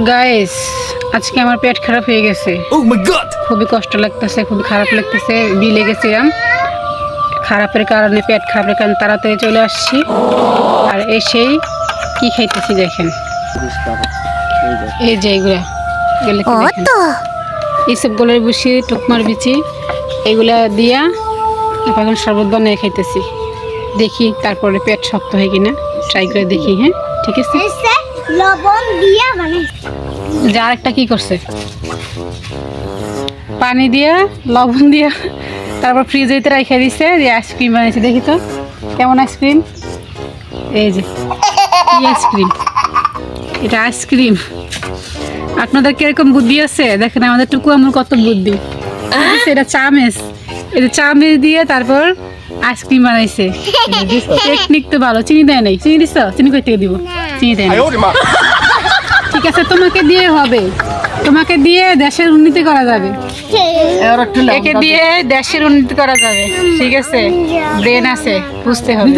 Guys, আজকে আমার পেট খারাপ হয়ে গেছে। Oh my god! খুবই কষ্ট লাগতেছে, খুবই খারাপ লাগতেছে। বিলে গেছিলাম, খারাপের কারণে, পেট খারাপের কারণে তাড়াতাড়ি চলে আসছি। আর এসেই কি খাইতেছি দেখেন, এই যে এগুলা এইসব গোলের বসি, টুকমার বিচি, এগুলা দিয়া এখন শরবত বানিয়ে খাইতেছি। দেখি তারপরে পেট শক্ত হয় কিনা, ট্রাই করে দেখি। হ্যাঁ ঠিক আছে। লবণ দিয়া মানে যার একটা কি করছে, পানি দিয়া লবণ দিয়া তারপর ফ্রিজে রেখে দিছে, দিয়ে আইসক্রিম বানিয়েছে। দেখি তো কেমন আইসক্রিম। এই যে কি আইসক্রিম, এটা আইসক্রিম। আপনাদের কিরকম বুদ্ধি আছে দেখেন, আমাদের টুকু আমার কত বুদ্ধি। এটা চামেচ, এটা চামেচ দিয়ে তারপর আইসক্রিম বানাইছে। টেকনিক তো ভালো। চিনি দেয় নাই, চিনি দিছ? চিনি কই থেকে দিব? চিনি দেয় নাই। ঠিক আছে, তোমাকে দিয়ে হবে, তোমাকে দিয়ে দেশের উন্নতি করা যাবে, একে দিয়ে দেশের উন্নতি করা যাবে। ঠিক আছে, ব্রেন আছে, বুঝতে হবে।